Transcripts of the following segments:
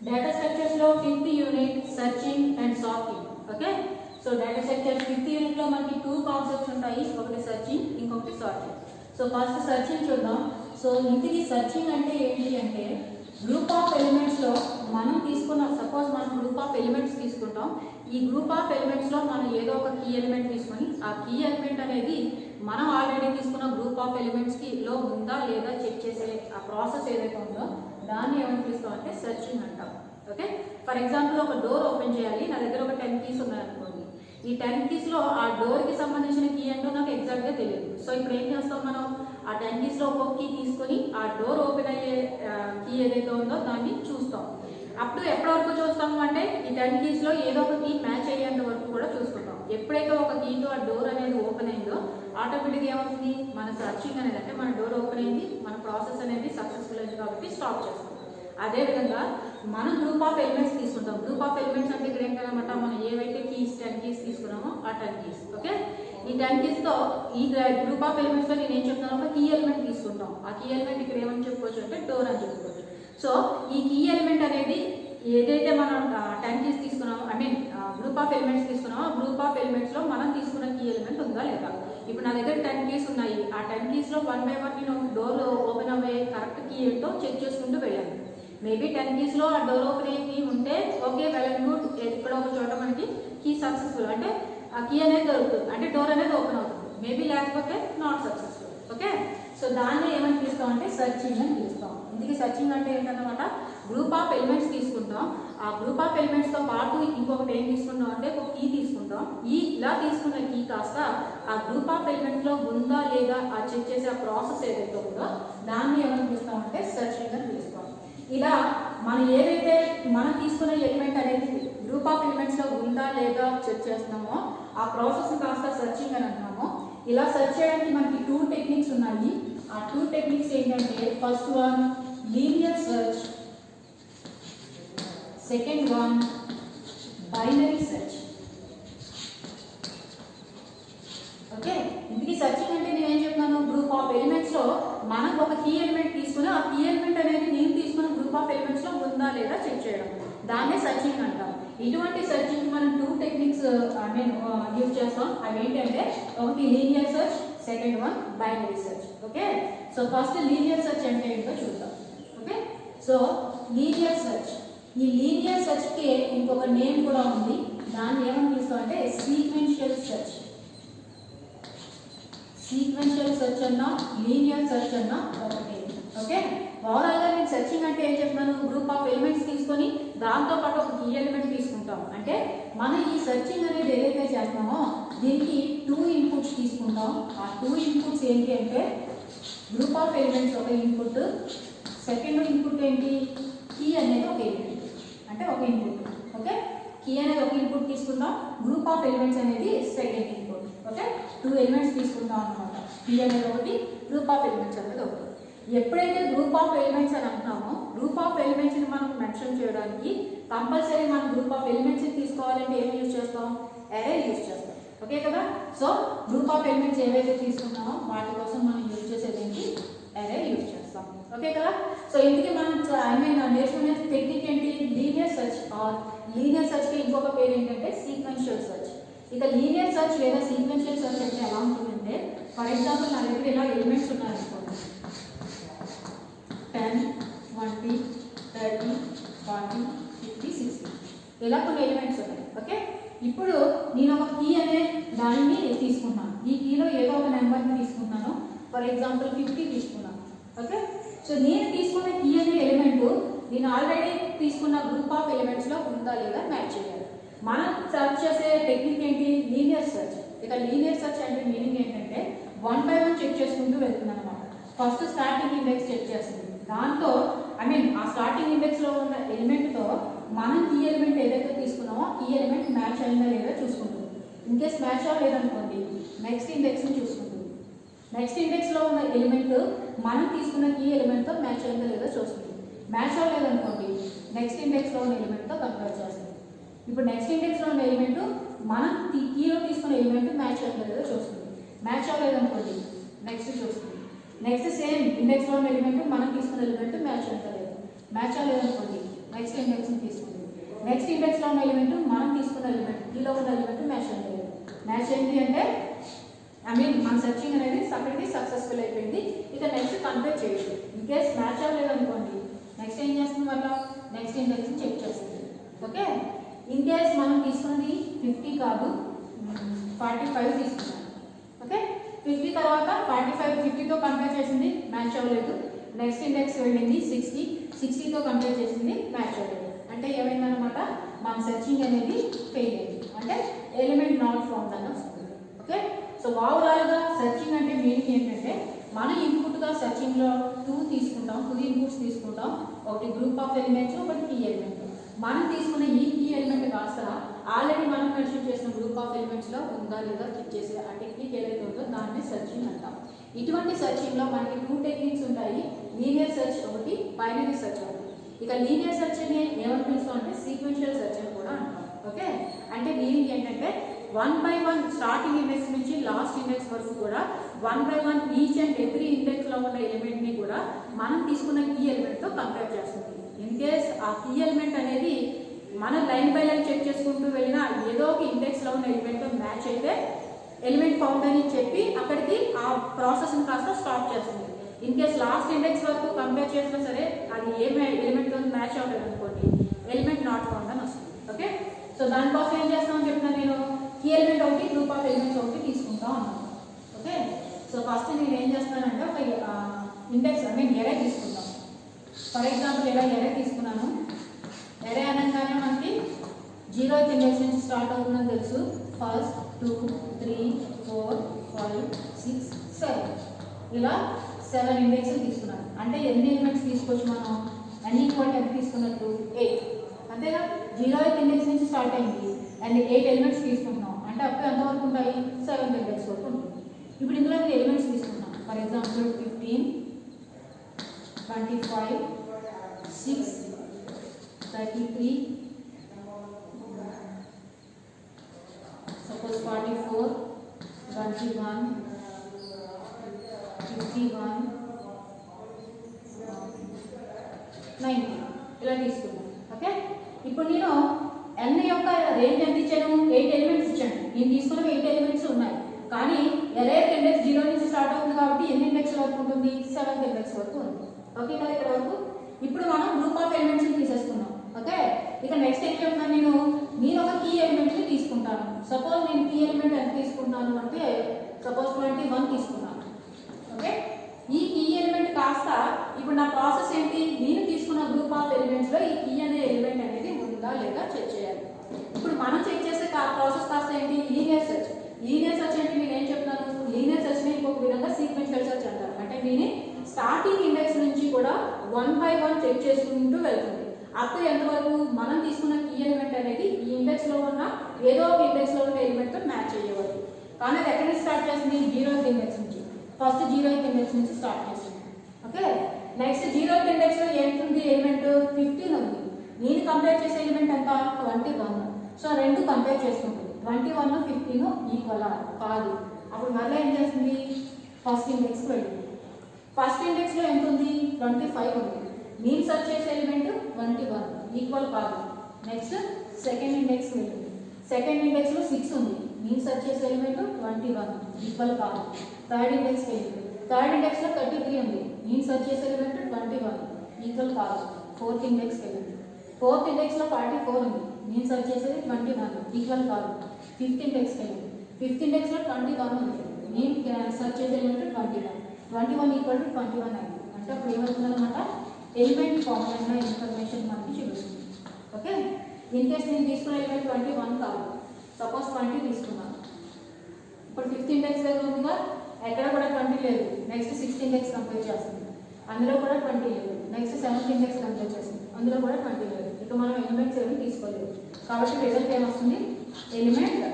Data structures లో 5th unit searching and sorting. Okay, so data structures 5th unit లో మనకి 2 concepts ఉంటాయి, ఒకటి సర్చింగ్, ఇంకొకటి సార్టింగ్. సో ఫస్ట్ సర్చింగ్ చూద్దాం. సో ఇంటికి సర్చింగ్ అంటే ఏంటి అంటే గ్రూప్ ఆఫ్ ఎలిమెంట్స్ లో మనం తీసుకున్న, సపోజ్ మనం గ్రూప్ ఆఫ్ ఎలిమెంట్స్ తీసుకుంటాం. ఈ గ్రూప్ ఆఫ్ ఎలిమెంట్స్ లో మనం ఏదో ఒక కీ ఎలిమెంట్ తీసుకొని ఆ కీ ఎలిమెంట్ అనేది మనం ఆల్రెడీ తీసుకున్న గ్రూప్ ఆఫ్ ఎలిమెంట్స్ కి లో ఉందా లేదా చెక్ చేసే ఆ ప్రాసెస్ ఏదైతే ఉందో దాన్ని ఏమని పిలుస్తాం అంటే సర్చింగ్ అంటాం. ఓకే, ఫర్ ఎగ్జాంపుల్ ఒక డోర్ ఓపెన్ చేయాలి, నా దగ్గర ఒక 10 కీస్ ఉన్నాయనుకోండి. ఈ 10 కీస్ లో ఆ డోర్ కి సంబంధించిన కీ ఏంటో నాకు ఎగ్జాక్ట్ గా తెలియదు. సో ఇప్పుడు ఏం చేస్తాం, మనం ఆ 10 కీస్ లో ఒక్కొక్క కీ తీసుకొని ఆ డోర్ ఓపెన్ అయ్యే కీ ఏదైతే ఉందో దాన్ని చూస్తాం. అప్పుడు ఎప్పటి వరకు చూస్తాము అంటే ఈ 10 కీస్ లో ఏదో ఒక కీ మ్యాచ్ అయ్యేంత వరకు కూడా చూసుకుంటాం. ఎప్పుడైతే ఒక కీతో ఆ డోర్ అనేది ఓపెన్ అయిందో ఆటోమేటిక్గా ఏమవుతుంది, మన సర్చింగ్ అనేది అంటే మన డోర్ ఓపెన్ అయింది, మన ప్రాసెస్ అనేది సక్సెస్ఫుల్ అయింది కాబట్టి స్టాప్ చేస్తాం. అదేవిధంగా మనం గ్రూప్ ఆఫ్ ఎలిమెంట్స్ తీసుకుంటాం. గ్రూప్ ఆఫ్ ఎలిమెంట్స్ అంటే ఇక్కడ ఏంటన్నమాట, మనం ఏవైతే కీస్ 10 కీస్ తీసుకున్నామో ఆ 10 కీస్. ఓకే, ఈ 10 కీస్తో ఈ గ్రూప్ ఆఫ్ ఎలిమెంట్స్లో నేను ఏం చెప్తాను, ఒక కీ ఎలిమెంట్ తీసుకుంటాం. ఆ కీ ఎలిమెంట్ ఇక్కడ ఏమని చెప్పుకోవచ్చు అంటే డోర్ అని చెప్పుకోవచ్చు. సో ఈ కీ ఎలిమెంట్ అనేది ఏదైతే మనం 10 కీస్ తీసుకున్నామో, I mean group of elements తీసుకున్నామో ఆ గ్రూప్ ఆఫ్ ఎలిమెంట్స్లో మనం తీసుకున్న కీ ఎలిమెంట్ ఉందా లేదా. ఇప్పుడు నా దగ్గర 10 కీస్ ఉన్నాయి. ఆ 10 కీస్లో 1 by 1 నేను డోర్ ఓపెన్ అవ్వే కరెక్ట్ కీ ఏంటో చెక్ చేసుకుంటూ వెళ్ళాను. మేబీ 10 కీస్లో ఆ డోర్ ఓపెన్ అయ్యే కీ ఉంటే ఓకే, వెల్ అండ్ గుడ్. ఇక్కడ ఒక చోట మనకి కీ సక్సెస్ఫుల్ అంటే ఆ కీ అనేది దొరుకుతుంది, అంటే డోర్ అనేది ఓపెన్ అవుతుంది. మేబీ లేకపోతే నాట్ సక్సెస్ఫుల్. ఓకే, సో దాన్ని ఏమని పిలుస్తాం అంటే సర్చింగ్ అని పిలుస్తాం. ఇందుకే సర్చింగ్ అంటే ఏంటన్నమాట, గ్రూప్ ఆఫ్ ఎలిమెంట్స్ తీసుకుంటాం. ఆ గ్రూప్ ఆఫ్ ఎలిమెంట్స్తో పాటు ఇంకొకటి ఏం తీసుకుంటాం అంటే ఒక కీ తీసుకుంటాం. ఇలా తీసుకున్న కీ కాస్త ఆ గ్రూప్ ఆఫ్ ఎలిమెంట్స్లో ఉందా లేదా ఆ చెక్ చేసే ఆ ప్రాసెస్ ఏదైతే ఉందో దాన్ని ఏమని పిలుస్తాం అంటే సర్చింగ్ అని పిలుస్తాం. ఇలా మనం ఏదైతే మనం తీసుకున్న ఎలిమెంట్ అనేది గ్రూప్ ఆఫ్ ఎలిమెంట్స్లో ఉందా లేదా చెక్ చేస్తున్నామో ఆ ప్రాసెస్ కాస్త సర్చింగ్ అని అంటున్నాము. ఇలా సెర్చ్ చేయడానికి మనకి 2 టెక్నిక్స్ ఉన్నాయి. ఆ 2 టెక్నిక్స్ ఏంటంటే first one linear search, second one binary search. Okay, ఇందుకే సర్చింగ్ అంటే నేను ఏం చెప్తున్నాను, గ్రూప్ ఆఫ్ ఎలిమెంట్స్ లో మనం ఒక కీ ఎలిమెంట్ తీసుకుని ఆ కీ ఎలిమెంట్ అనేది నేను తీసుకున్న గ్రూప్ ఆఫ్ ఎలిమెంట్స్ లో ఉందా లేదా చెక్ చేయడం, దాన్నే సర్చింగ్ అంటాం. ఇటువంటి సర్చింగ్ మనం 2 టెక్నిక్స్ యూజ్ చేస్తాం. అవి ఏంటంటే ఒకటి linear search, second one binary search. Okay, so first linear search అంటే ఏంటో చూద్దాం. ఓకే, సో లీనియర్ సెర్చ్, ఈ లీనియర్ సెర్చ్ కి ఇంకొక నేమ్ కూడా ఉంది. దాన్ని ఏమని పిలుస్తాం అంటే సీక్వెన్షియల్ సెర్చ్. సీక్వెన్షియల్ సెర్చ్ అన్నా లీనియర్ సెర్చ్ అన్నా ఒకటే. ఓకే, ఓవరాల్గా నేను సెర్చింగ్ అంటే ఏం చెప్తున్నాను, గ్రూప్ ఆఫ్ ఎలిమెంట్స్ తీసుకొని దాంతో పాటు ఒక కీ ఎలిమెంట్ తీసుకుంటాం. అంటే మనం ఈ సెర్చింగ్ అనేది ఏదైతే చేస్తామో దీనికి 2 ఇన్పుట్స్ తీసుకుంటాం. ఆ 2 ఇన్పుట్స్ ఏంటి అంటే గ్రూప్ ఆఫ్ ఎలిమెంట్స్ ఒక ఇన్పుట్, సెకండ్ ఇన్పుట్ ఏంటి కీ అనేది ఒక ఇన్పుట్, అంటే ఒక ఇన్పుట్. ఓకే, కీ అనేది ఒక ఇన్పుట్ తీసుకుంటాం, గ్రూప్ ఆఫ్ ఎలిమెంట్స్ అనేది సెకండ్ ఇన్పుట్. ఓకే, 2 ఎలిమెంట్స్ తీసుకుంటాం అనమాట. కీ అనేది ఒకటి, గ్రూప్ ఆఫ్ ఎలిమెంట్స్ అనేది ఒకటి. ఎప్పుడైతే గ్రూప్ ఆఫ్ ఎలిమెంట్స్ అని అంటున్నామో గ్రూప్ ఆఫ్ ఎలిమెంట్స్ ని మనం మెన్షన్ చేయడానికి కంపల్సరీ మనం గ్రూప్ ఆఫ్ ఎలిమెంట్స్ తీసుకోవాలంటే ఏం యూజ్ చేస్తాం, అరే యూజ్ చేస్తాం. ఓకే కదా, సో గ్రూప్ ఆఫ్ ఎలిమెంట్స్ ఏవైతే తీసుకున్నామో వాటి కోసం మనం యూజ్ చేసేది ఏంటి, అరే యూజ్ చేస్తాం. ఓకే కదా, సో ఇందుకే మనం నేర్చుకునే టెక్నిక్ ఏంటి, linear search. Or linear search కి ఇంకొక పేరు ఏంటంటే సీక్వెన్షియల్ సెర్చ్. ఇక లీనియర్ సెర్చ్ లేదా సీక్వెన్షియల్ సెర్చ్ అంటే ఎలా ఉంటుందంటే, ఫర్ ఎగ్జాంపుల్ నా దగ్గర ఇలా ఎలిమెంట్స్ ఉన్నాయనుకోండి, 10, 20, 30, 40, 50, 60 ఇలా కొన్ని ఎలిమెంట్స్ ఉన్నాయి. ఓకే, ఇప్పుడు నేను ఒక కీ అనే దాన్ని తీసుకున్నాను. ఈ కీలో ఏదో ఒక నెంబర్ని తీసుకున్నాను, ఫర్ ఎగ్జాంపుల్ 50 తీసుకున్నాను. ఓకే, సో నేను తీసుకున్న కీ అనే ఎలిమెంట్ నేను ఆల్రెడీ తీసుకున్న గ్రూప్ ఆఫ్ ఎలిమెంట్స్లో ఉందా లేదా మ్యాచ్ చేయాలి. మనం సెర్చ్ చేసే టెక్నిక్ ఏంటి, లీనియర్ సెర్చ్. ఇక లీనియర్ సెర్చ్ అంటే మీనింగ్ ఏంటంటే 1 by 1 చెక్ చేసుకుంటూ వెళ్తుంది అనమాట. ఫస్ట్ స్టార్టింగ్ ఇండెక్స్ చెక్ చేస్తుంది, దాంతో ఆ స్టార్టింగ్ ఇండెక్స్ లో ఉన్న ఎలిమెంట్ తో మనం కీ ఎలిమెంట్ ఏదైతే తీసుకున్నామో ఈ ఎలిమెంట్ మ్యాచ్ అయిందా లేదా చూసుకుంటుంది. ఇన్ కేస్ మ్యాచ్ అవ్వలేదనుకోండి నెక్స్ట్ ఇండెక్స్ ని చూసుకుంటుంది. నెక్స్ట్ ఇండెక్స్ లో ఉన్న ఎలిమెంట్ మనం తీసుకున్న కీ ఎలిమెంట్ తో మ్యాచ్ అయిందా లేదా చూసుకుంటుంది. మ్యాచ్ అవ్వలేదనుకోండి నెక్స్ట్ ఇండెక్స్ లో ఉన్న ఎలిమెంట్ తో కంపేర్ చేస్తుంది. ఇప్పుడు నెక్స్ట్ ఇండెక్స్ లో ఉన్న ఎలిమెంట్ మనం కీలో తీసుకున్న ఎలిమెంట్ మ్యాచ్ అయిందా లేదా చూస్తుంది. మ్యాచ్ అవ్వలేదనుకోండి నెక్స్ట్ చూస్తుంది. నెక్స్ట్ సేమ్ ఇండెక్స్ లో ఉన్న ఎలిమెంట్ మనం తీసుకున్న ఎలిమెంట్ మ్యాచ్ అయిందా లేదా, మ్యాచ్ అవ్వలేదనుకోండి నెక్స్ట్ ఇండెక్స్ నెక్స్ట్ ఇండెక్స్లో ఉన్న ఎలిమెంట్ మనం తీసుకున్న ఎలిమెంట్ కీలో ఉన్న ఎలిమెంట్ మ్యాచ్ అయ్యింది. మ్యాచ్ ఏంటి అంటే మన సెర్చింగ్ అనేది సపరేట్లీ సక్సెస్ఫుల్ అయిపోయింది. ఇక నెక్స్ట్ కంపేర్ చేయొచ్చు. ఇన్ కేస్ మ్యాచ్ అవ్వలేదు అనుకోండి, నెక్స్ట్ ఏం చేస్తుంది వల్ల నెక్స్ట్ ఇండెక్స్ చెక్ చేస్తుంది. ఓకే, ఇన్ కేస్ మనం తీసుకున్నది 50 కాదు 45 తీసుకున్నాం. ఓకే, 50 తర్వాత 45 50తో కంపేర్ చేసింది, మ్యాచ్ అవ్వలేదు. నెక్స్ట్ ఇండెక్స్ వెళ్ళింది 60తో కంపేర్ చేసింది, మ్యాచ్ అవ్వలేదు. అంటే ఏమైందనమాట, మన సెర్చింగ్ అనేది ఫెయిల్ అయింది, అంటే ఎలిమెంట్ నాట్ ఫౌండ్ అని వస్తుంది. ఓకే, సో ఓవరాల్గా సెర్చింగ్ అంటే మీనింగ్ ఏంటంటే మన ఇన్పుట్గా సెర్చింగ్లో 2 ఇన్పుట్స్ తీసుకుంటాం. ఒకటి గ్రూప్ ఆఫ్ ఎలిమెంట్స్, ఒకటి కీ ఎలిమెంట్. మనం తీసుకున్న ఈ కీ ఎలిమెంట్ కాస్త ఆల్రెడీ మనం మెన్షన్ చేసిన గ్రూప్ ఆఫ్ ఎలిమెంట్స్లో ఉందా లేదా చెక్ చేసే ఆ టెక్నిక్ ఏదైతే ఉందో దాన్ని సెర్చింగ్ అంటాం. ఇటువంటి సెర్చింగ్లో మనకి 2 టెక్నిక్స్ ఉంటాయి. లీనియర్ సెర్చ్ ఒకటి, బైనరీ సెర్చ్ ఒకటి. ఇక లీనియర్ సెర్చ్ అని ఏమని పిలుస్తాం అంటే సీక్వెన్షియల్ సెర్చ్ అని కూడా అంటాం. ఓకే, అంటే మీనింగ్ ఏంటంటే 1 by 1 స్టార్టింగ్ ఇండెక్స్ నుంచి లాస్ట్ ఇండెక్స్ వరకు కూడా 1 by 1 ఈచ్ అండ్ ఎవ్రీ ఇండెక్స్లో ఉన్న ఎలిమెంట్ని కూడా మనం తీసుకున్న కీ ఎలిమెంట్తో కంపేర్ చేస్తుంది. ఇన్ కేస్ ఆ కీ ఎలిమెంట్ అనేది మన లైన్ బై లైన్ చెక్ చేసుకుంటూ వెళ్ళినా ఏదో ఒక ఇండెక్స్లో ఉన్న ఎలిమెంట్తో మ్యాచ్ అయితే ఎలిమెంట్ ఫౌండ్ అని చెప్పి అక్కడికి ఆ ప్రాసెస్ని కాస్త స్టాప్ చేస్తుంది. ఇన్ కేస్ లాస్ట్ ఇండెక్స్ వరకు కంపేర్ చేసినా సరే అది ఏ ఎలిమెంట్తో మ్యాచ్ అవ్వలేదు అనుకోండి, ఎలిమెంట్ నాట్ ఫౌండ్ అని వస్తుంది. ఓకే, సో దానికోసం ఏం చేస్తామని చెప్తున్నాను నేను, కీ ఎలిమెంట్ ఒకటి, గ్రూప్ ఆఫ్ ఎలిమెంట్స్ ఒకటి తీసుకుంటా ఉన్నాను. ఓకే, సో ఫస్ట్ నేను ఏం చేస్తానంటే ఒక ఇండెక్స్ ఎరే తీసుకుంటాను. ఫర్ ఎగ్జాంపుల్ ఇలా ఎరే తీసుకున్నాను. ఎరే అనగానే మనకి 0th ఇండెక్స్ నుంచి స్టార్ట్ అవుతుందని తెలుసు. 1 2 3 4 5 6 7 ఇలా 7 ఇండెక్స్ తీసుకున్నాను. అంటే ఎన్ని ఎలిమెంట్స్ తీసుకోవచ్చు మనం, n ఈక్వల్ ఎంత తీసుకున్నట్టు 8. అంతేగా, 0th ఇండెక్స్ నుంచి స్టార్ట్ అయింది అండ్ 8 ఎలిమెంట్స్ తీసుకుంటున్నాం. అంటే అప్పుడు ఎంతవరకు ఉంటాయి, 7th ఇండెక్స్ వరకు ఉంటుంది. ఇప్పుడు ఇందులో ఎలిమెంట్స్ తీసుకుంటాం. ఫర్ ఎగ్జాంపుల్ 15 25 6 33 సపోజ్ 44 21 51 90 ఇలా తీసుకున్నాం. ఓకే, ఇప్పుడు నేను n యొక్క రేంజ్ ఎంత ఇచ్చాను, 8 ఎలిమెంట్స్ ఇచ్చాను. నేను తీసుకున్న 8 ఎలిమెంట్స్ ఉన్నాయి, కానీ ఎరే ఇండెక్స్ 0 నుంచి స్టార్ట్ అవుతుంది కాబట్టి ఎన్ని ఇండెక్స్ వరకు ఉంటుంది, 7th ఇండెక్స్ వరకు ఉంది. ఓకే కదా ఇక్కడ వరకు. ఇప్పుడు మనం గ్రూప్ ఆఫ్ ఎలిమెంట్స్ తీసేసుకున్నాం. ఓకే, ఇక నెక్స్ట్ ఏం చెప్తాను, నేను ఒక కీ ఎలిమెంట్ని తీసుకుంటాను. సపోజ్ నేను కీ ఎలిమెంట్ ఎంత తీసుకుంటాను అంటే సపోజ్ 21 తీసుకున్నాను. ఓకే, ఈ కీ ఎలిమెంట్ కాస్త ఇప్పుడు నా ప్రాసెస్ ఏంటి, నేను తీసుకున్న గ్రూప్ ఆఫ్ ఎలిమెంట్స్లో ఈ కీ అనే ఎలిమెంట్ అనేది ఉందా లేదా చెక్ చేయాలి. ఇప్పుడు మనం చెక్ చేసే ప్రాసెస్ కాస్త ఏంటి, లీనియర్ సెర్చ్. లీనియర్ సెర్చ్ అంటే నేను ఏం చెప్తున్నాను, లీనియర్ సెర్చ్ని ఇంకొక విధంగా సీక్వెన్షియల్ సెర్చ్ అంటారు. అంటే నేను స్టార్టింగ్ ఇండెక్స్ నుంచి కూడా 1 by 1 చెక్ చేసుకుంటూ వెళ్తుంది. అప్పుడు ఎంతవరకు మనం తీసుకున్న కీ ఎలిమెంట్ అనేది ఈ ఇండెక్స్లో ఉన్న ఏదో ఒక ఇండెక్స్లో ఉన్న ఎలిమెంట్తో మ్యాచ్ అయ్యేవారు. కానీ అది ఎక్కడి నుంచి స్టార్ట్ చేస్తుంది, 0th ఇండెక్స్ నుంచి. ఫస్ట్ 0th ఇండెక్స్ నుంచి స్టార్ట్ చేస్తుంది. ఓకే, నెక్స్ట్ 0th ఇండెక్స్లో ఏంటుంది ఎలిమెంట్ 15 ఉంది. నేను కంపేర్ చేసే ఎలిమెంట్ ఎంత 21. సో రెండు కంపేర్ చేసుకుంటుంది. 21 15 ఈక్వల్ కాదు. అప్పుడు మళ్ళీ ఏం చేస్తుంది, ఫస్ట్ ఇండెక్స్కి వెళ్ళింది. ఫస్ట్ ఇండెక్స్లో ఎంత ఉంది, 25 ఉంది. నేను సర్చ్ చేసే ఎలిమెంట్ 21 ఈక్వల్ కాదు. నెక్స్ట్ సెకండ్ ఇండెక్స్కి వెళ్ళింది. సెకండ్ ఇండెక్స్లో 6 ఉంది. నేను సర్చ్ చేసే ఎలిమెంట్ 21 ఈక్వల్ కాదు. థర్డ్ ఇండెక్స్కి వెళ్ళింది. థర్డ్ ఇండెక్స్లో 33 ఉంది. నేను సర్చ్ చేసే ఎలిమెంట్ 21 ఈక్వల్ కాదు. ఫోర్త్ ఇండెక్స్కి వెళ్ళింది. ఫోర్త్ ఇండెక్స్లో 44 ఉంది. నేను సర్చ్ చేసేది 21 ఈక్వల్ కాదు. ఫిఫ్త్ ఇండెక్స్కి వెళ్ళింది. ఫిఫ్త్ ఇండెక్స్లో 21 ఉంది. నేను సర్చ్ చేసే ఎలిమెంట్ 21 ఈక్వల్ టు 21 అయింది. అంటే అప్పుడు ఏమవుతుందన్నమాట, ఎలిమెంట్ ఫామ్ అయిన ఇన్ఫర్మేషన్ మనకి చూపిస్తుంది. ఓకే, ఇన్ కేస్ నేను తీసుకున్న ఎలిమెంట్ 21 కాదు, సపోజ్ 20 తీసుకున్నాను. ఇప్పుడు 5th ఇండెక్స్ దగ్గర ఉందిగా, ఎక్కడ కూడా 20 లేదు. నెక్స్ట్ 6th ఇండెక్స్ కంపేర్ చేస్తుంది, అందులో కూడా 20 లేదు. నెక్స్ట్ 7th ఇండెక్స్ కంపేర్ చేస్తుంది, అందులో కూడా 20 లేదు. ఇక మనం ఎలిమెంట్స్ ఏమి తీసుకోలేదు కాబట్టి రిజల్ట్ ఏమొస్తుంది, ఎలిమెంట్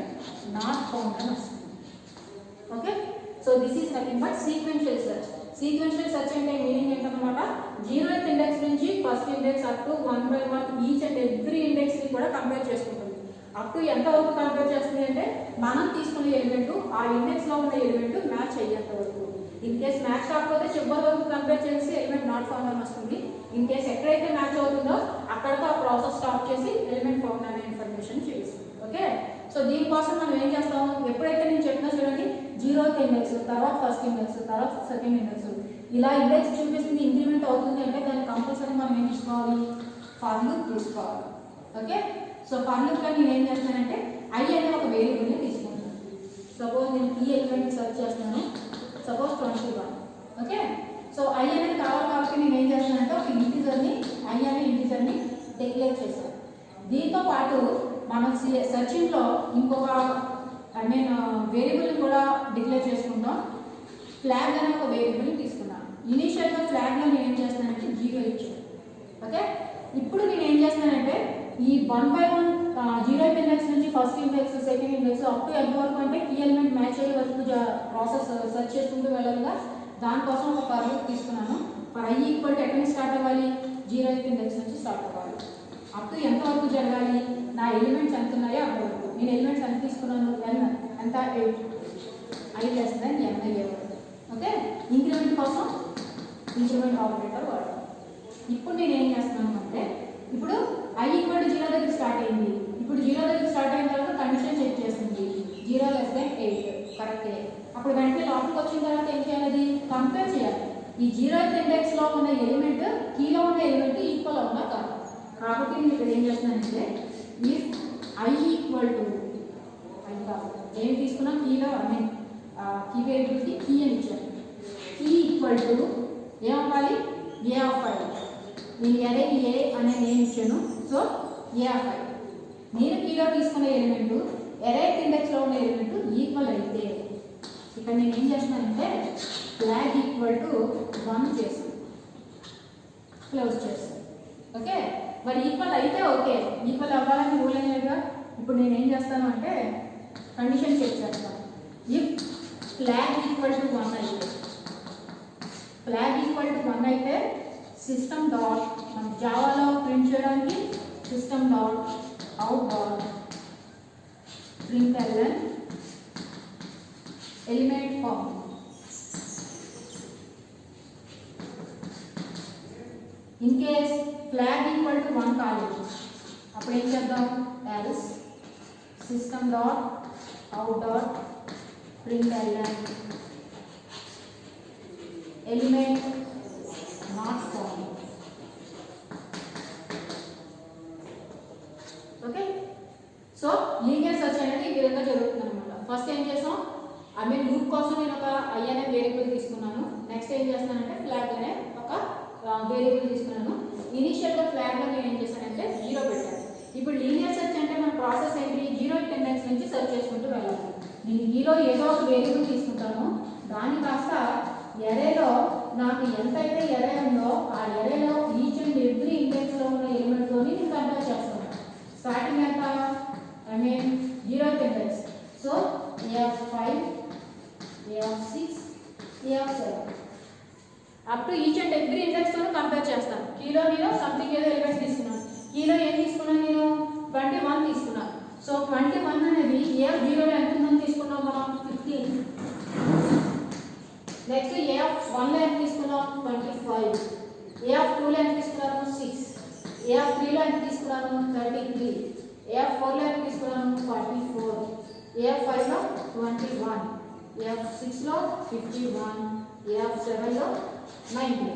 నాట్ ఫౌండ్ అని వస్తుంది. Okay, so this is nothing but sequential search. Sequential search అంటే మీనింగ్ ఏంటన్నమాట, 0th ఇండెక్స్ నుంచి first index up to 1 by 1 each and every ఇండెక్స్ని కూడా కంపేర్ చేసుకుంటుంది. అప్ టు ఎంతవరకు కంపేర్ చేస్తుంది అంటే మనం తీసుకునే ఎలిమెంట్ ఆ ఇండెక్స్లో ఉన్న ఎలిమెంట్ మ్యాచ్ అయ్యేంత వరకు. ఇన్ కేస్ మ్యాచ్ కాకపోతే చివరి వరకు కంపేర్ చేసి ఎలిమెంట్ నాట్ ఫౌండ్ అని వస్తుంది. ఇన్ కేస్ ఎక్కడైతే మ్యాచ్ అవుతుందో అక్కడతో ఆ ప్రాసెస్ స్టాప్ చేసి ఎలిమెంట్ ఫౌండ్ అనే ఇన్ఫర్మేషన్ చూపిస్తుంది. ఓకే, సో దీనికోసం మనం ఏం చేస్తాం, ఎప్పుడైతే నేను చెప్పినా చూడండి 0th ఇండెక్స్, తర్వాత ఫస్ట్ ఇండెక్స్, తర్వాత సెకండ్ ఇండెక్స్, ఇలా ఇండెక్స్ చూపిస్తుంది ఇంక్రిమెంట్ అవుతుంది అంటే దాన్ని కంపల్సరీ మనం ఏం తీసుకోవాలి, ఫర్ లూప్ తీసుకోవాలి. ఓకే, సో ఫర్ లూప్ లో నేను ఏం చేస్తానంటే I అనే ఒక వేరియబుల్ని తీసుకుంటాను. సపోజ్ నేను ఈ ఎలిమెంట్ సెర్చ్ చేస్తున్నాను, సపోజ్ 21. ఓకే, సో I అనేది కావాలి కాబట్టి నేను ఏం చేస్తానంటే ఒక ఇంటిజర్ని I అనే ఇంటిజర్ని డిక్లేర్ చేశాను. దీంతో పాటు మనం సెర్చింగ్లో ఇంకొక వేరియబుల్ కూడా డిక్లేర్ చేసుకుంటాం. ఫ్లాగ్ అనే ఒక వేరియబుల్ని తీసుకున్నాను. ఇనీషియల్గా ఫ్లాగ్లో నేను ఏం చేస్తానంటే 0 ఇచ్చాను. ఓకే, ఇప్పుడు నేను ఏం చేస్తానంటే ఈ 1 by 1 0th ఇండెక్స్ నుంచి first index, second index up to ఎంత వరకు అంటే కీ ఎలిమెంట్ మ్యాచ్ అయ్యే వరకు ప్రాసెస్ సెర్చ్ చేసుకుంటూ వెళ్ళాలిగా, దానికోసం ఒక ఫర్ లూప్ తీసుకున్నాను. ఫర్ I ఈక్వల్ టు ఎక్కడి నుంచి స్టార్ట్ అవ్వాలి, 0th ఇండెక్స్ నుంచి స్టార్ట్ అవ్వాలి. అప్ టు ఎంత వరకు జరగాలి, నా ఎలిమెంట్స్ ఎంత ఉన్నాయో అంతవరకు. నేను ఎలిమెంట్స్ ఎంత తీసుకున్నాను, ఎంత 8, I less than n అయ్యే వరకు. ఓకే, ఇంక్రిమెంట్ కోసం ఇంక్రిమెంట్ ఆపరేటర్ వాడతాం. ఇప్పుడు నేను ఏం చేస్తున్నాను అంటే ఇప్పుడు I ఈక్వల్ టు 0 దగ్గర స్టార్ట్ అయింది. ఇప్పుడు 0 దగ్గర స్టార్ట్ అయిన తర్వాత కండిషన్ చెక్ చేస్తుంది, 0 less than 8 కరెక్టే. అప్పుడు వెంటనే లోపలికి వచ్చిన తర్వాత ఏం చేయాలి, కంపేర్ చేయాలి. ఈ 0th ఇండెక్స్ లో ఉన్న ఎలిమెంట్ కీలో ఉన్న ఎలిమెంట్ ఈక్వల్ అవునా కాదు. కాబట్టి నేను ఇక్కడ ఏం చేస్తున్నానంటే ఇఫ్ I ఈక్వల్ టు ఏం తీసుకున్నా కీలో కీ వేరియబుల్కి కీ అని ఇచ్చాను. కీ ఈక్వల్ టు ఏమవ్వాలి, A of I. నేను అరే A అనే నేమ్ ఇచ్చాను. సో A of I నేను కీలో తీసుకున్న ఎలిమెంట్ ఎరైట్ ఇండెక్స్లో ఉన్న ఎలిమెంట్ ఈక్వల్ అయితే ఇక్కడ నేను ఏం చేస్తున్నానంటే ఫ్లాగ్ ఈక్వల్ టు 1 చేస్తాను, క్లోజ్ చేస్తాను. ఓకే, మరి ఈక్వల్ అయితే ఓకే, ఈక్వల్ అవ్వాలని రూల్ ఏం లేదుగా. ఇప్పుడు నేను ఏం చేస్తాను అంటే కండిషన్ చెక్ చేస్తాను. ఇఫ్ ఫ్లాగ్ ఈక్వల్ టు 1 అయితే, ఫ్లాగ్ ఈక్వల్ టు 1 అయితే సిస్టమ్ డాట్ మన జావాలో ప్రింట్ చేయడానికి system dot out dot print element found. In case flag equal to 1 కాలేదు అప్పుడు ఏం చేద్దాం, else system dot out dot print element not found. Okay, so linear search అనేది ఈ విధంగా జరుగుతుంది అనమాట. ఫస్ట్ ఏం చేసాం, లూప్ కోసం నేను ఒక I అనే వేరియబుల్ తీసుకున్నాను. నెక్స్ట్ ఏం చేస్తానంటే ఫ్లాగ్ అనే ఒక వేరియబుల్ తీసుకున్నాను. ఇనీషియల్గా ఫ్లాగ్లో నేను ఏం చేశానంటే 0 పెట్టాను. ఇప్పుడు లీనియర్ సెర్చ్ అంటే మన ప్రాసెస్ ఏంటి, 0th ఇండెక్స్ నుంచి సెర్చ్ చేసుకుంటూ వెళ్ళాలి. నేను ఈలో ఏదో ఒక వేరియబుల్ తీసుకుంటాను, దాన్ని కాస్త ఎరేలో నాకు ఎంతైతే ఎరే ఉందో ఆ ఎరేలో ఈచ్ అండ్ ఎవ్రీ ఇండెక్స్లో ఉన్న ఎలిమెంట్తోని నేను కంపేర్ చేస్తాను. స్టార్టింగ్ ఎంత, 0th index. So A of 5, A of 6, A of 7 up to each and every ఇండెక్స్తో కంపేర్ చేస్తాను. కీలో నేను సంథింగ్ ఏదో ఎలిమెంట్ తీసుకున్నాను. కీలో ఏం తీసుకున్నాను, నేను 21 తీసుకున్నాను. సో 21 అనేది A of 0లో ఎంత ఉందని తీసుకున్నాం మనం, 15. నెక్స్ట్ A of 1లో ఎంత తీసుకున్నాం, 25. A of 2లో ఎంత తీసుకున్నాను, 6. A of 3లో ఎంత తీసుకున్నాను, 33. A of 4లో ఎంత తీసుకున్నాను, 44. A of 5లో 21. A of 6లో 51. A of 7లో 19.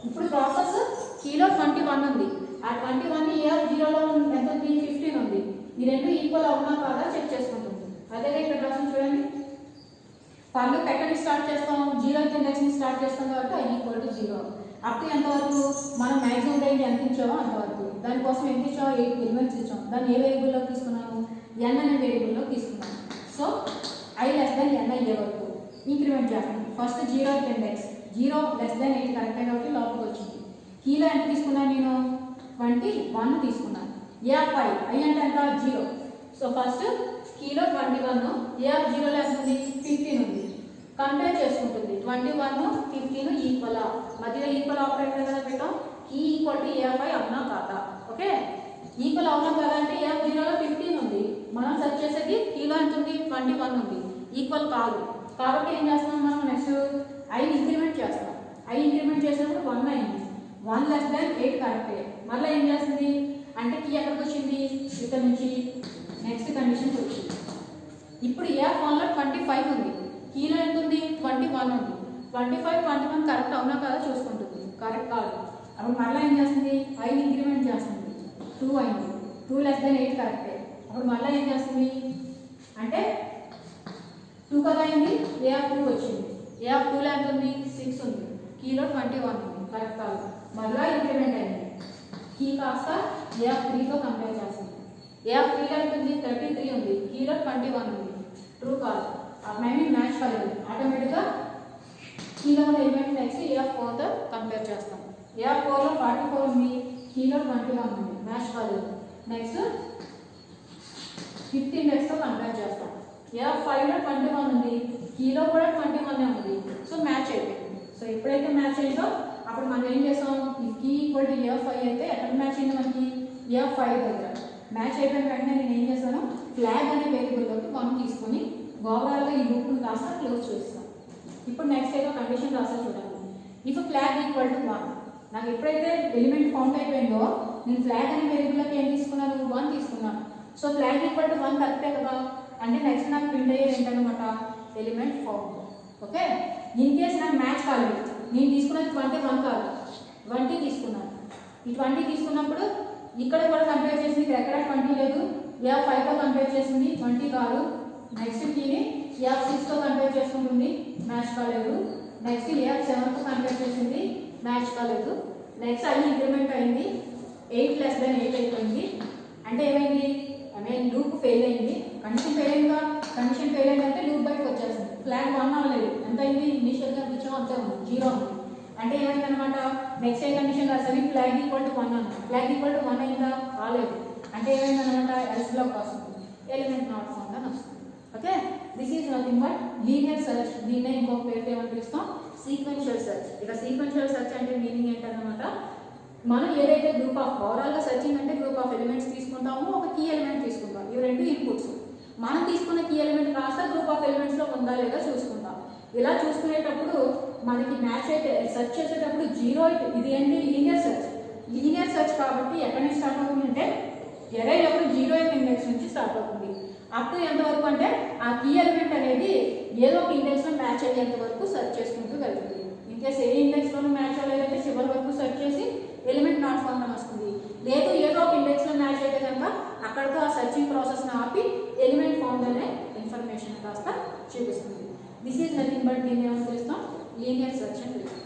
ఇప్పుడు ప్రాసెస్ కీలో 21 ఉంది. ఆ 21 A of 0లో ఎంత ఉంది, 15 ఉంది. ఈ రెండు ఈక్వల్ అవునా కాదా చెక్ చేసుకుంటుంది. అదే ఇక్కడ రాసిన చూడండి, ఫర్ లూప్ ఎక్కడి స్టార్ట్ చేస్తాం, 0th ఇండెక్స్ ని స్టార్ట్ చేస్తాం కాబట్టి I equal to 0 up to ఎంతవరకు మనం మ్యాక్సిమం రేంజ్ ఎంత ఇచ్చామో అంతవరకు. దానికోసం ఎంత ఇచ్చామో 8 ఎలిమెంట్స్ ఇచ్చాం. దాన్ని ఏ వేరియబుల్లో తీసుకున్నాము, n అనే వేరియబుల్లో తీసుకున్నాము. So I less than n అయ్యే వరకు ఇంక్రిమెంట్ చేస్తాం. First 0th index 0 less than 8 correct కాబట్టి లోపలికి వచ్చింది. కీలో ఎంత తీసుకున్నాను, నేను 21 తీసుకున్నాను. A of I అంటే ఎంత, 0. సో ఫస్ట్ కీలో 21, A of 0లో ఎంత ఉంది, 15 ఉంది. కంపేర్ చేసుకుంటుంది 21, 15 ఈక్వల్. మధ్యలో ఈక్వల్ ఆపరేటర్ కదా పెట్టాం, key equal to A of I అవునా కాదా. ఓకే, ఈక్వల్ అవునా కదా అంటే A of 0లో 15 ఉంది, మనం సెర్చ్ చేసేది కీలో ఎంత ఉంది, 21 ఉంది, ఈక్వల్ కాదు. కాబట్టి ఏం చేస్తున్నాం మనం, నెక్స్ట్ ఐని ఇంక్రిమెంట్ చేస్తాం. ఐ ఇంక్రిమెంట్ చేసినప్పుడు 1 అయింది. 1 లెస్ దాన్ 8 కరెక్టే. మళ్ళీ ఏం చేస్తుంది అంటే కీ ఎక్కడికి వచ్చింది, ఇక్కడ నుంచి నెక్స్ట్ కండిషన్కి వచ్చింది. ఇప్పుడు F1లో 25 ఉంది, కీలో ఎంత ఉంది 21 ఉంది. 25, 21 కరెక్ట్ అవునా కదా చూసుకుంటుంది, కరెక్ట్ కాదు. అప్పుడు మళ్ళీ ఏం చేస్తుంది ఐని ఇంక్రిమెంట్ చేస్తుంది. 2 అయింది, 2 లెస్ దాన్ 8 కరెక్టే. అప్పుడు మళ్ళీ ఏం చేస్తుంది అంటే 2 కదా అయింది, A2 వచ్చింది. A2లో ఎంత ఉంది 6 ఉంది, కీలో 21 ఉంది, కరెక్ట్ కాదు. మళ్ళీ ఇంక్రిమెంట్ అయింది, కీ కాస్త A3తో కంపేర్ చేస్తుంది. A3లో ఎంత ఉంది 33 ఉంది, కీలో 21 ఉంది, ట్రూ కాదు. మ్యాచ్ కాలేదు. ఆటోమేటిక్గా కీలో ఉన్న ఎలిమెంట్ నెక్స్ట్ A4తో కంపేర్ చేస్తాం. A4లో 44 ఉంది, కీలో 21 ఉంది, మ్యాచ్ కాలేదు. నెక్స్ట్ 15 నెక్స్ట్తో కంపేర్ చేస్తాం. A5లో 21 ఉంది, కీలో కూడా 21 ఉంది, సో మ్యాచ్ అయిపోయింది. సో ఎప్పుడైతే మ్యాచ్ అయిందో అప్పుడు మనం ఏం చేస్తాం, ఈ కీ ఈక్వల్ టు A5 అయితే ఎక్కడ మ్యాచ్ అయింది మనకి A5 దగ్గర. మ్యాచ్ అయిపోయిన వెంటనే నేను ఏం చేస్తాను, ఫ్లాగ్ అనే వేరియబుల్లోకి 1 తీసుకొని ఓవరాల్గా ఈ లూప్ను కాస్త క్లోజ్ చేస్తాను. ఇప్పుడు నెక్స్ట్ ఏదో కండిషన్ రాస్తా చూడండి. ఇఫ్ ఫ్లాగ్ ఈక్వల్ టు 1, నాకు ఎప్పుడైతే ఎలిమెంట్ ఫౌండ్ అయిపోయిందో నేను ఫ్లాగ్ అనే వేరియబుల్లోకి ఏం తీసుకున్నాను 1 తీసుకున్నాను. సో ఫ్లాగ్ ఈక్వల్ టు 1 కరెక్టే కదా, అంటే నెక్స్ట్ నాకు ప్రింట్ అయ్యేది ఏంటనమాట element found. Okay, in case నాకు మ్యాచ్ కాలేదు, నేను తీసుకున్నది 21 కాదు 20 తీసుకున్నాను. ఈ 20 తీసుకున్నప్పుడు ఇక్కడ కూడా కంపేర్ చేసింది, ఇక్కడ ఎక్కడ 20 లేదు, F5తో కంపేర్ చేసింది 20 కాదు. నెక్స్ట్ కీని F6తో కంపేర్ చేసుకుంటుంది, మ్యాచ్ కాలేదు. నెక్స్ట్ F7తో కంపేర్ చేసింది, మ్యాచ్ కాలేదు. నెక్స్ట్ ఐ ఇంక్రిమెంట్ అయింది, 8 లెస్ దాన్ 8 అయిపోయింది. అంటే ఏమైంది లూప్ ఫెయిల్ అయింది, కండిషన్ ఫెయిల్ అయిందిగా. కండిషన్ ఫెయిల్ అయిందంటే లూప్ బయటకు వచ్చేస్తుంది. ఫ్లాగ్ 1 అవ్వలేదు, ఎంత అయింది ఇనిషియల్గా కూర్చోం అంతే ఉంది, 0 ఉంది. అంటే ఏమైంది అనమాట, నెక్స్ట్ ఏ కండిషన్ రాసాను, ఫ్లాగ్ ఈక్వల్ టు 1 అన్నా. ఫ్లాగ్ ఈక్వల్ టు 1 అయిందా, కాలేదు. అంటే ఏమైంది అనమాట ఎల్స్ బ్లాక్ వస్తుంది, ఎలిమెంట్ నాట్ ఫౌండ్ అని వస్తుంది. Okay, this is nothing but linear search. దీన్నే ఇంకొక పేరు ఏమని పిలుస్తాం, సీక్వెన్షియల్ సెర్చ్. ఇక సీక్వెన్షియల్ సెర్చ్ అంటే మీనింగ్ ఏంటన్నమాట, మనం ఏదైతే గ్రూప్ ఆఫ్ ఓవరాల్గా సెర్చింగ్ అంటే గ్రూప్ ఆఫ్ ఎలిమెంట్స్ తీసుకుంటామో ఒక కీ ఎలిమెంట్ తీసుకుంటాం. ఇవి 2 ఇన్పుట్స్. మనం తీసుకున్న కీ ఎలిమెంట్ కాస్త గ్రూప్ ఆఫ్ ఎలిమెంట్స్లో ఉందా లేదా చూసుకుంటాం. ఇలా చూసుకునేటప్పుడు మనకి మ్యాచ్ అయితే సెర్చ్ చేసేటప్పుడు 0 ఇది ఏంటి లీనియర్ సెర్చ్. లీనియర్ సెర్చ్ కాబట్టి ఎక్కడి నుంచి స్టార్ట్ అవుతుంది అంటే ఎరే యొక్క 0th ఇండెక్స్ నుంచి స్టార్ట్ అవుతుంది. అప్ టు ఎంతవరకు అంటే ఆ కీ ఎలిమెంట్ అనేది ఏదో ఒక ఇండెక్స్లో మ్యాచ్ అయ్యేంత వరకు సెర్చ్ చేసుకుంటూ వెళ్తుంది. ఇన్కేస్ ఏ ఇండెక్స్లోనూ మ్యాచ్ అవ్వలేదంటే చివరి వరకు సెర్చ్ చేసి ఎలిమెంట్ నాట్ ఫౌండ్ అని వస్తుంది. లేదు ఏదో ఒక ఇండెక్స్లో మ్యాచ్ అయితే కనుక అక్కడితో ఆ సెర్చింగ్ ప్రాసెస్ని ఆపి ఎలిమెంట్ ఫౌండ్ అనే ఇన్ఫర్మేషన్ కాస్త చూపిస్తుంది. దిస్ ఈజ్ నథింగ్ బట్ దీన్ని ఏమని పిలుస్తాం, లీనియర్ సెర్చ్ అని పిలుస్తాం.